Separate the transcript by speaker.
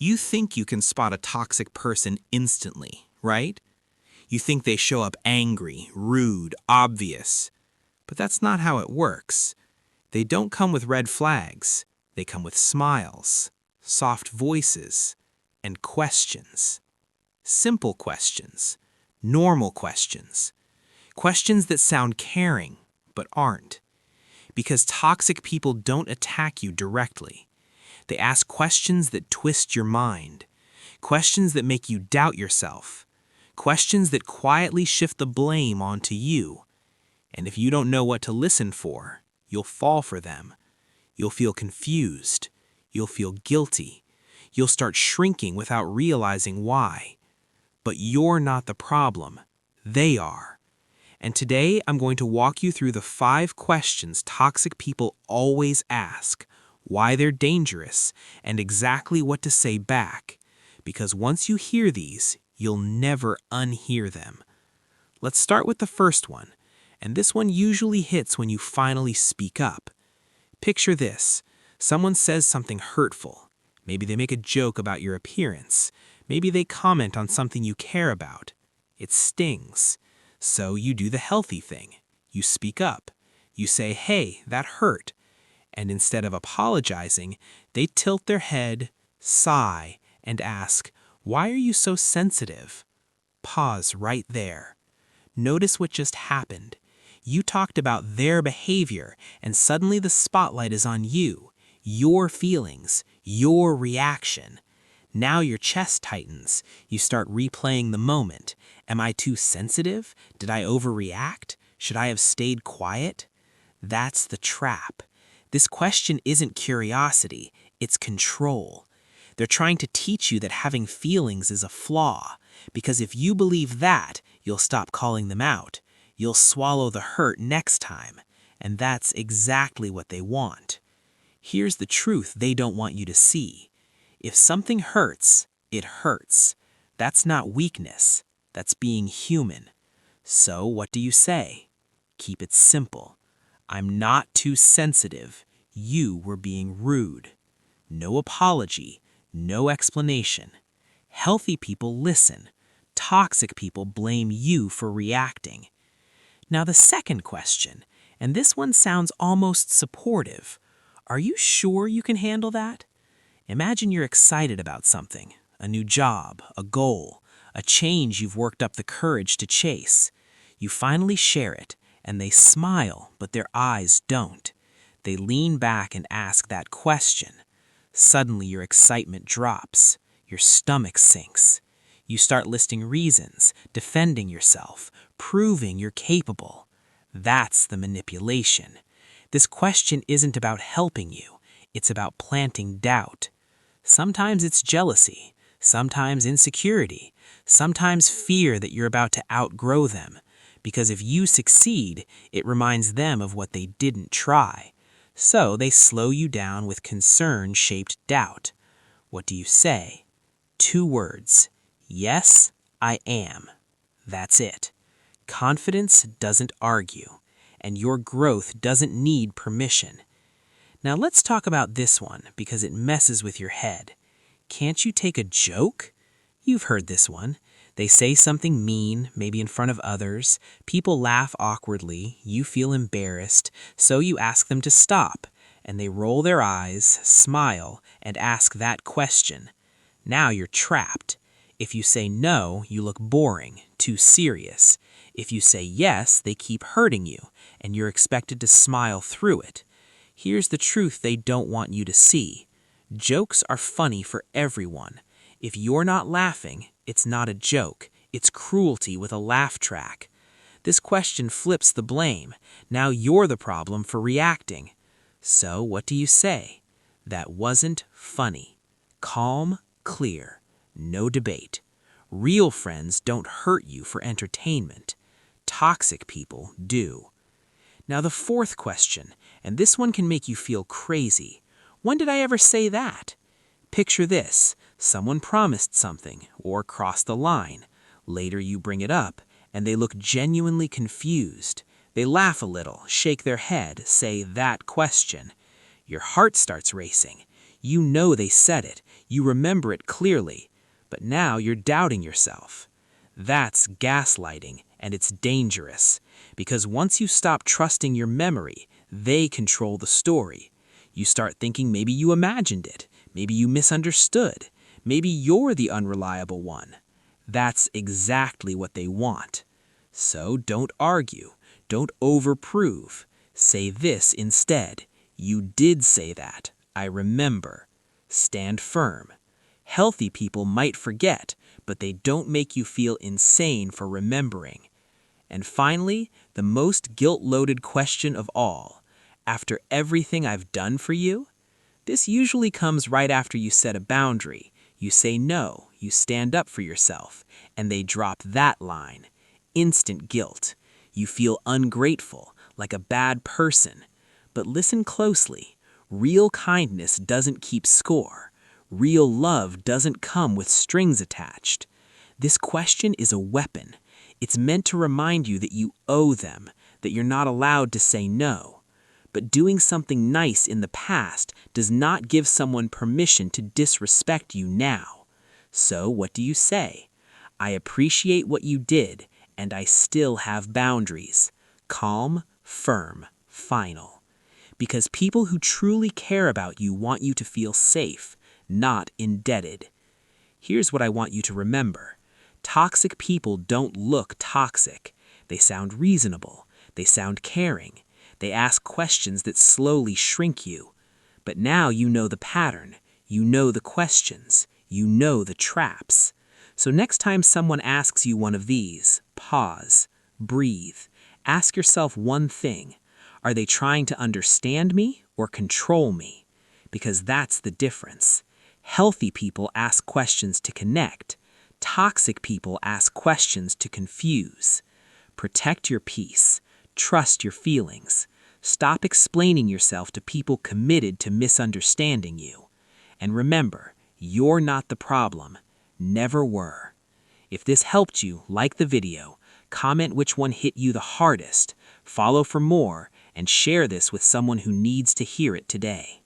Speaker 1: You think you can spot a toxic person instantly, right? You think they show up angry, rude, obvious. But that's not how it works. They don't come with red flags. They come with smiles, soft voices, and questions. Simple questions, normal questions. Questions that sound caring, but aren't. Because toxic people don't attack you directly. They ask questions that twist your mind. Questions that make you doubt yourself. Questions that quietly shift the blame onto you. And if you don't know what to listen for, you'll fall for them. You'll feel confused. You'll feel guilty. You'll start shrinking without realizing why. But you're not the problem. They are. And today I'm going to walk you through the 5 questions toxic people always ask, why they're dangerous, and exactly what to say back. Because once you hear these, you'll never unhear them. Let's start with the first one, and this one usually hits when you finally speak up. Picture this. Someone says something hurtful. Maybe they make a joke about your appearance. Maybe they comment on something you care about. It stings. So you do the healthy thing. You speak up. You say, "Hey, that hurt." And instead of apologizing, they tilt their head, sigh, and ask, "Why are you so sensitive?" Pause right there. Notice what just happened. You talked about their behavior, and suddenly the spotlight is on you, your feelings, your reaction. Now your chest tightens. You start replaying the moment. Am I too sensitive? Did I overreact? Should I have stayed quiet? That's the trap. This question isn't curiosity, it's control. They're trying to teach you that having feelings is a flaw, because if you believe that, you'll stop calling them out. You'll swallow the hurt next time, and that's exactly what they want. Here's the truth they don't want you to see. If something hurts, it hurts. That's not weakness, that's being human. So what do you say? Keep it simple. I'm not too sensitive. You were being rude. No apology, no explanation. Healthy people listen. Toxic people blame you for reacting. Now the second question, and this one sounds almost supportive. Are you sure you can handle that? Imagine you're excited about something, a new job, a goal, a change you've worked up the courage to chase. You finally share it, and they smile, but their eyes don't. They lean back and ask that question. Suddenly your excitement drops. Your stomach sinks. You start listing reasons, defending yourself, proving you're capable. That's the manipulation. This question isn't about helping you. It's about planting doubt. Sometimes it's jealousy, sometimes insecurity, sometimes fear that you're about to outgrow them. Because if you succeed, it reminds them of what they didn't try. So they slow you down with concern-shaped doubt. What do you say? 2 words. Yes, I am. That's it. Confidence doesn't argue, and your growth doesn't need permission. Now let's talk about this one because it messes with your head. Can't you take a joke? You've heard this one. They say something mean, maybe in front of others. People laugh awkwardly. You feel embarrassed, so you ask them to stop. And they roll their eyes, smile, and ask that question. Now you're trapped. If you say no, you look boring, too serious. If you say yes, they keep hurting you, and you're expected to smile through it. Here's the truth they don't want you to see. Jokes are funny for everyone. If you're not laughing, it's not a joke. It's cruelty with a laugh track. This question flips the blame. Now you're the problem for reacting. So what do you say? That wasn't funny. Calm, clear, no debate. Real friends don't hurt you for entertainment. Toxic people do. Now the fourth question, and this one can make you feel crazy. When did I ever say that? Picture this. Someone promised something or crossed the line. Later you bring it up, and they look genuinely confused. They laugh a little, shake their head, say that question. Your heart starts racing. You know they said it, you remember it clearly, but now you're doubting yourself. That's gaslighting, and it's dangerous, because once you stop trusting your memory, they control the story. You start thinking maybe you imagined it, maybe you misunderstood, maybe you're the unreliable one. That's exactly what they want. So don't argue, don't overprove. Say this instead: you did say that, I remember. Stand firm. Healthy people might forget, but they don't make you feel insane for remembering. And finally, the most guilt-loaded question of all: after everything I've done for you? This usually comes right after you set a boundary. You say no, you stand up for yourself, and they drop that line. Instant guilt. You feel ungrateful, like a bad person. But listen closely. Real kindness doesn't keep score. Real love doesn't come with strings attached. This question is a weapon. It's meant to remind you that you owe them, that you're not allowed to say no. But doing something nice in the past does not give someone permission to disrespect you now. So what do you say? I appreciate what you did, and I still have boundaries. Calm, firm, final. Because people who truly care about you want you to feel safe, not indebted. Here's what I want you to remember. Toxic people don't look toxic. They sound reasonable. They sound caring. They ask questions that slowly shrink you. But now you know the pattern. You know the questions. You know the traps. So next time someone asks you one of these, pause, breathe, ask yourself one thing. Are they trying to understand me or control me? Because that's the difference. Healthy people ask questions to connect. Toxic people ask questions to confuse. Protect your peace. Trust your feelings. Stop explaining yourself to people committed to misunderstanding you. And remember, you're not the problem. Never were. If this helped you, like the video, comment which one hit you the hardest, follow for more, and share this with someone who needs to hear it today.